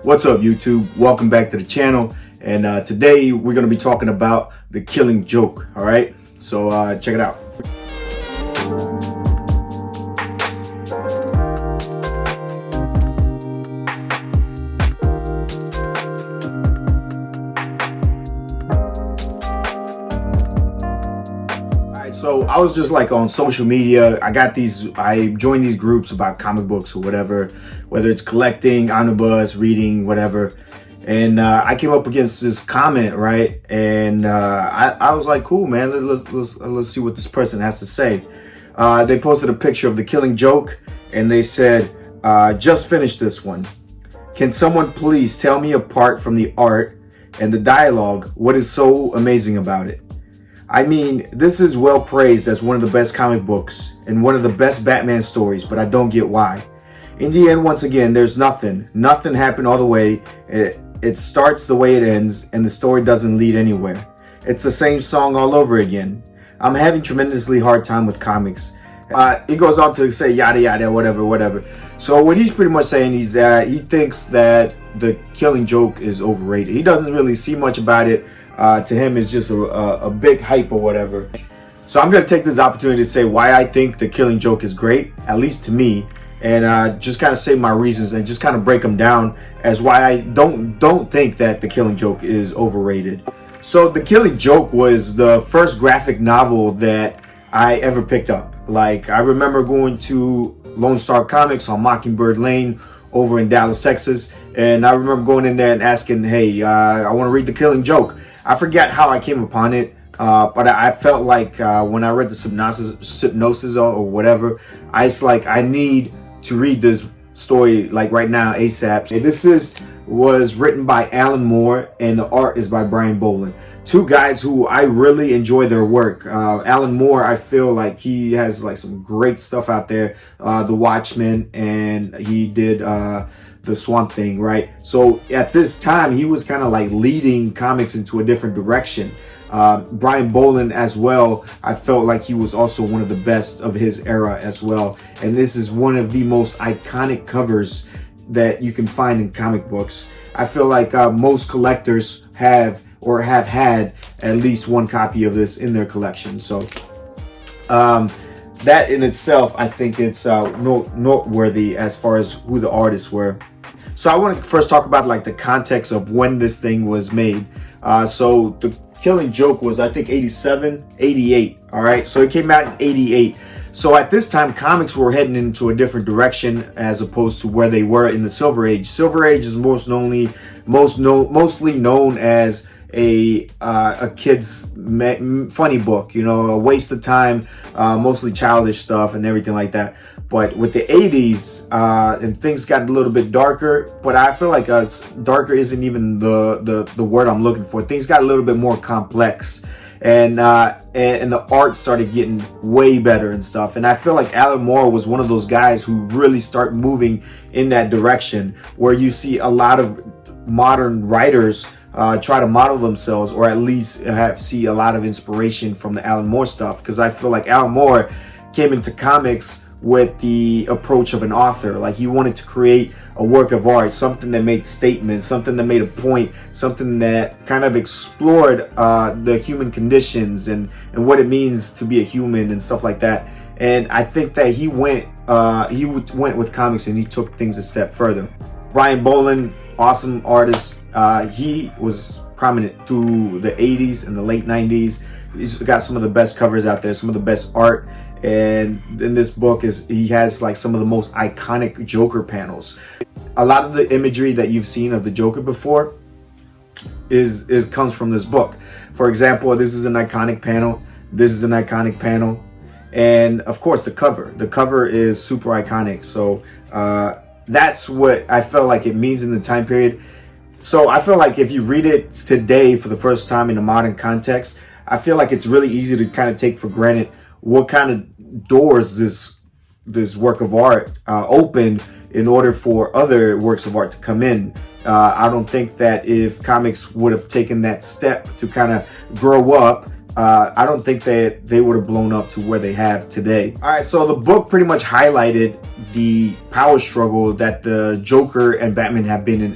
What's up, YouTube? Welcome back to the channel. And today we're going to be talking about the Killing Joke. All right, so check it out. So I was just like on social media. I joined these groups about comic books or whatever, whether it's collecting, omnibus, reading, whatever. And I came up against this comment, right? And I was like, cool, man, let's see what this person has to say. They posted a picture of the Killing Joke and they said, just finished this one. Can someone please tell me, apart from the art and the dialogue, what is so amazing about it? I mean, this is well praised as one of the best comic books and one of the best Batman stories, but I don't get why. In the end, once again, there's nothing. Nothing happened all the way. It starts the way it ends, and the story doesn't lead anywhere. It's the same song all over again. I'm having tremendously hard time with comics. He goes on to say yada yada, whatever. So what he's pretty much saying is that he thinks that the Killing Joke is overrated. He doesn't really see much about it. To him, it's just a big hype or whatever. So I'm going to take this opportunity to say why I think the Killing Joke is great, at least to me, and just kind of say my reasons and just kind of break them down as why I don't think that the Killing Joke is overrated. So the Killing Joke was the first graphic novel that I ever picked up. Like, I remember going to Lone Star Comics on Mockingbird Lane over in Dallas, Texas, and I remember going in there and asking, hey, I want to read the Killing Joke. I forget how I came upon it, but I felt like when I read the synopsis or whatever, I need to read this story like right now, ASAP. This was written by Alan Moore and the art is by Brian Boland. Two guys who I really enjoy their work. Alan Moore, I feel like he has like some great stuff out there. The Watchmen, and he did the Swamp Thing, right? So at this time, he was kind of like leading comics into a different direction. Brian Boland as well, I felt like he was also one of the best of his era as well. And this is one of the most iconic covers that you can find in comic books. I feel like most collectors have had at least one copy of this in their collection. So that in itself, I think it's noteworthy as far as who the artists were. So I want to first talk about like the context of when this thing was made. So the Killing Joke was, I think, 87, 88. All right. So it came out in 88. So at this time, comics were heading into a different direction as opposed to where they were in the Silver Age. Silver Age is mostly known as a kid's funny book, you know, a waste of time, mostly childish stuff and everything like that. But with the 80s, and things got a little bit darker, but I feel like darker isn't even the word I'm looking for. Things got a little bit more complex, and the art started getting way better and stuff. And I feel like Alan Moore was one of those guys who really start moving in that direction, where you see a lot of modern writers try to model themselves, or at least see a lot of inspiration from the Alan Moore stuff. Because I feel like Alan Moore came into comics with the approach of an author. Like, he wanted to create a work of art, something that made statements, something that made a point, something that kind of explored the human conditions and what it means to be a human and stuff like that. And I think that he went with comics and he took things a step further. Brian Boland, awesome artist. He was prominent through the 80s and the late 90s. He's got some of the best covers out there, some of the best art. And in this book, he has like some of the most iconic Joker panels. A lot of the imagery that you've seen of the Joker before comes from this book. For example, this is an iconic panel. This is an iconic panel. And of course, the cover. The cover is super iconic. So that's what I felt like it means in the time period. So I feel like if you read it today for the first time in a modern context, I feel like it's really easy to kind of take for granted what kind of doors this work of art opened in order for other works of art to come in. I don't think that if comics would have taken that step to kind of grow up I don't think that they would have blown up to where they have today. All right, so the book pretty much highlighted the power struggle that the Joker and Batman have been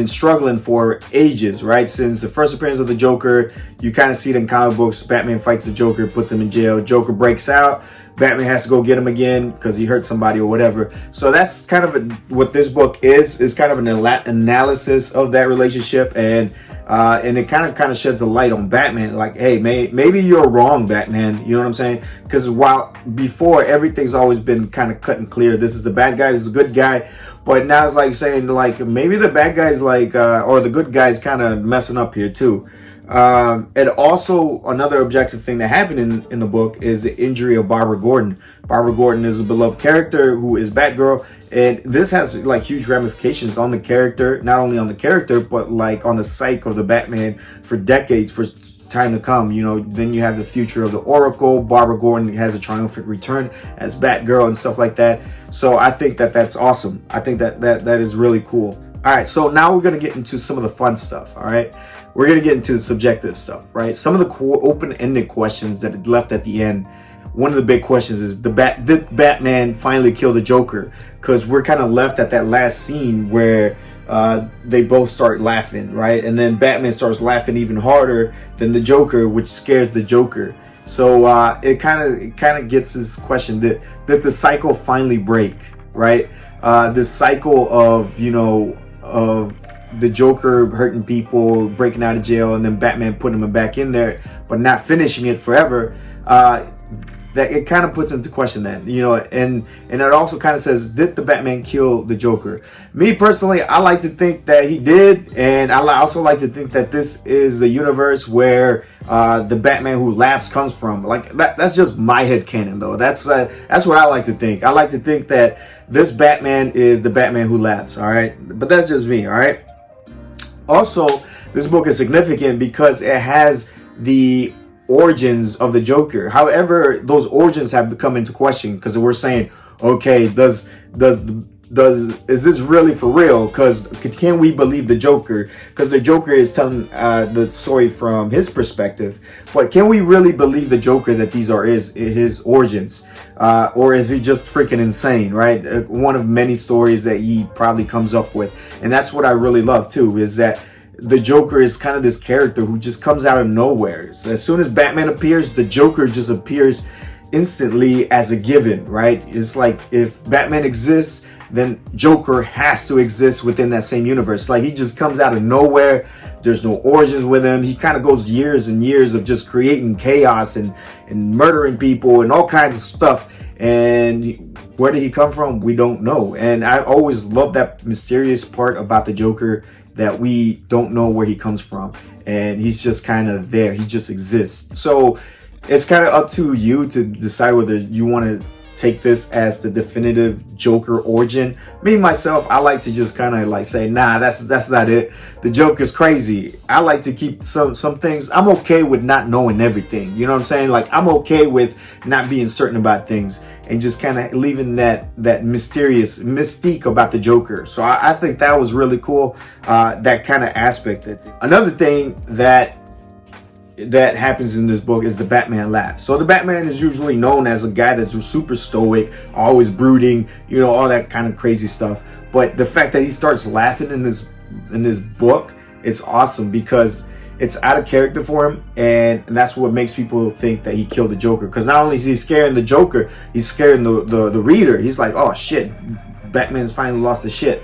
struggling for ages, right? Since the first appearance of the Joker, you kind of see it in comic books. Batman fights the Joker, puts him in jail. Joker breaks out. Batman has to go get him again because he hurt somebody or whatever. So that's kind of what this book is kind of an analysis of that relationship, and it kind of sheds a light on Batman. Like, hey, maybe you're wrong, Batman. You know what I'm saying? Because while before everything's always been kind of cut and clear, this is the bad guy, this is the good guy. But now it's like saying, like, maybe the bad guy's like, or the good guy's kind of messing up here too. And also another objective thing that happened in the book is the injury of Barbara Gordon. Barbara Gordon is a beloved character who is Batgirl, and this has like huge ramifications on the character, not only on the character, but like on the psyche of the Batman for decades, for time to come. You know, then you have the future of the Oracle. Barbara Gordon has a triumphant return as Batgirl and stuff like that. So I think that that's awesome. I think that is really cool. All right, so now we're going to get into some of the fun stuff. All right, we're going to get into the subjective stuff, right? Some of the open-ended questions that it left at the end. One of the big questions is, did Batman finally kill the Joker? Because we're kind of left at that last scene where they both start laughing, right? And then Batman starts laughing even harder than the Joker, which scares the Joker. So it kind of gets this question: did the cycle finally break, right? This cycle of, you know, of the Joker hurting people, breaking out of jail, and then Batman putting him back in there, but not finishing it forever. That it kind of puts into question that, you know, and it also kind of says, did the Batman kill the Joker? Me personally, I like to think that he did, and I also like to think that this is the universe where the Batman who laughs comes from. Like that's just my headcanon, though. That's what I like to think. I like to think that this Batman is the Batman who laughs. All right, but that's just me. All right. Also, this book is significant because it has the origins of the Joker. However, those origins have come into question because we're saying, okay, is this really for real? Because can we believe the Joker? Because the Joker is telling the story from his perspective, but can we really believe the Joker that these are his origins, or is he just freaking insane? Right, one of many stories that he probably comes up with, and that's what I really love too. Is that the Joker is kind of this character who just comes out of nowhere. So as soon as Batman appears, the Joker just appears instantly as a given, right? It's like if Batman exists, then Joker has to exist within that same universe. Like he just comes out of nowhere. There's no origins with him. He kind of goes years and years of just creating chaos and murdering people and all kinds of stuff. And where did he come from? We don't know. And I always love that mysterious part about the Joker, that we don't know where he comes from, and he's just kind of there. He just exists. So it's kind of up to you to decide whether you want to take this as the definitive Joker origin. Me, myself, I like to just kind of like say, nah, that's not it. The Joker's crazy. I like to keep some things. I'm okay with not knowing everything. You know what I'm saying? Like I'm okay with not being certain about things and just kind of leaving that mysterious mystique about the Joker. So I think that was really cool. That kind of aspect. Another thing that happens in this book is the Batman laugh. So the Batman is usually known as a guy that's super stoic, always brooding, you know, all that kind of crazy stuff. But the fact that he starts laughing in this book, it's awesome because it's out of character for him, and that's what makes people think that he killed the Joker. Because not only is he scaring the Joker, he's scaring the reader. He's like, oh shit, Batman's finally lost his shit.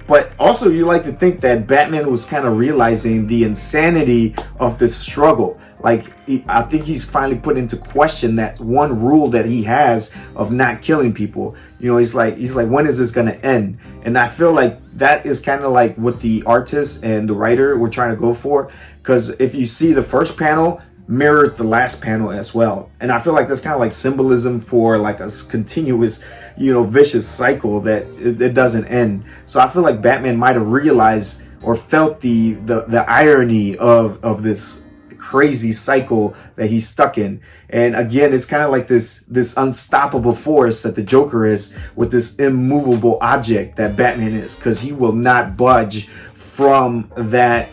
But also, you like to think that Batman was kind of realizing the insanity of this struggle. Like, I think he's finally put into question that one rule that he has of not killing people. You know, he's like, when is this going to end? And I feel like that is kind of like what the artist and the writer were trying to go for. Because if you see the first panel, mirrors the last panel as well. And I feel like that's kind of like symbolism for like a continuous, you know, vicious cycle that it doesn't end. So I feel like Batman might have realized or felt the irony of this crazy cycle that he's stuck in. And again, it's kind of like this unstoppable force that the Joker is, with this immovable object that Batman is, because he will not budge from that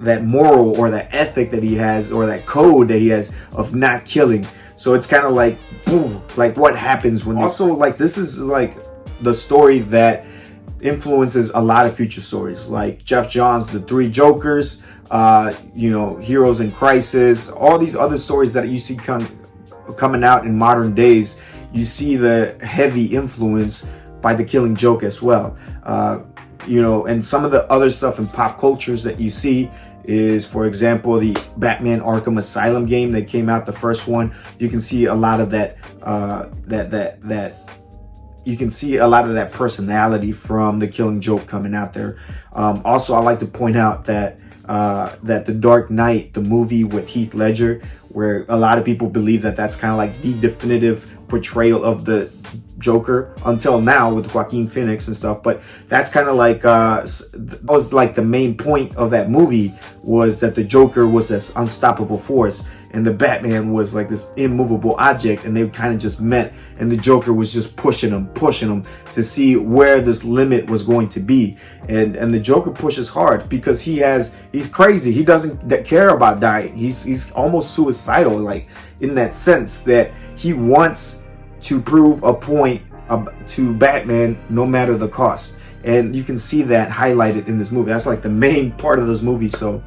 that moral or that ethic that he has, or that code that he has of not killing. So it's kind of like, boom, like what happens when also like this is like the story that influences a lot of future stories, like Jeff Johns' The Three Jokers, you know, Heroes in Crisis, all these other stories that you see coming out in modern days. You see the heavy influence by The Killing Joke as well. You know, and some of the other stuff in pop cultures that you see is, for example, the Batman Arkham Asylum game that came out, the first one. You can see a lot of that, you can see a lot of that personality from The Killing Joke coming out there. Also, I like to point out that that The Dark Knight, the movie with Heath Ledger, where a lot of people believe that that's kind of like the definitive portrayal of the Joker until now with Joaquin Phoenix and stuff. But that's kind of like that was like the main point of that movie, was that the Joker was this unstoppable force and the Batman was like this immovable object, and they kind of just met, and the Joker was just pushing him to see where this limit was going to be. And the Joker pushes hard because he's crazy. He doesn't care about dying. He's almost suicidal, like in that sense that he wants to prove a point to Batman no matter the cost. And you can see that highlighted in this movie. That's like the main part of this movie. So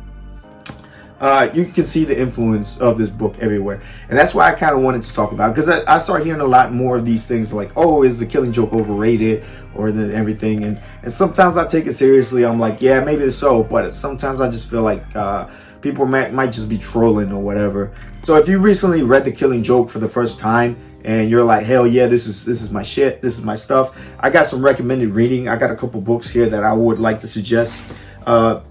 you can see the influence of this book everywhere. And that's why I kind of wanted to talk about it, because I start hearing a lot more of these things like, oh, is The Killing Joke overrated, or everything. And sometimes I take it seriously. I'm like, yeah, maybe it's so. But sometimes I just feel like people might just be trolling or whatever. So if you recently read The Killing Joke for the first time, and you're like, hell yeah, this is my shit, this is my stuff, I got some recommended reading. I got a couple books here that I would like to suggest.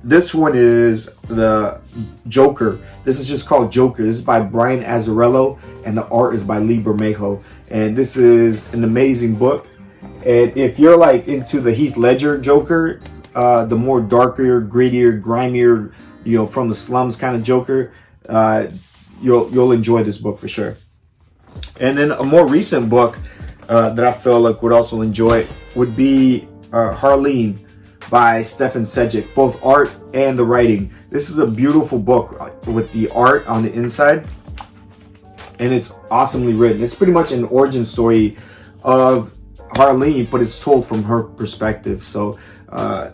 This one is The Joker. This is just called Joker. This is by Brian Azzarello, and the art is by Lee Bermejo. And this is an amazing book. And if you're like into the Heath Ledger Joker, the more darker, grittier, grimier, you know, from the slums kind of Joker, you'll enjoy this book for sure. And then a more recent book that I feel like would also enjoy would be Harleen by Stefan Sejic, both art and the writing. This is a beautiful book with the art on the inside, and it's awesomely written. It's pretty much an origin story of Harleen, but it's told from her perspective. So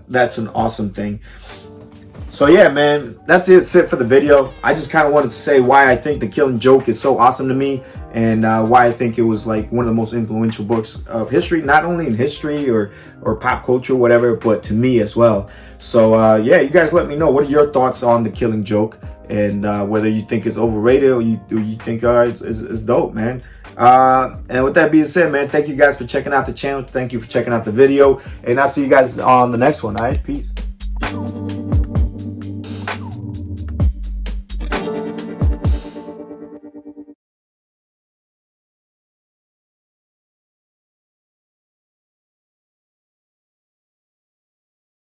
that's an awesome thing. So yeah, man, that's it for the video. I just kind of wanted to say why I think The Killing Joke is so awesome to me, and why I think it was like one of the most influential books of history, not only in history or pop culture, whatever, but to me as well. So yeah, you guys let me know, what are your thoughts on The Killing Joke, and whether you think it's overrated or you think it's dope, man. And with that being said, man, thank you guys for checking out the channel. Thank you for checking out the video, and I'll see you guys on the next one. All right, peace.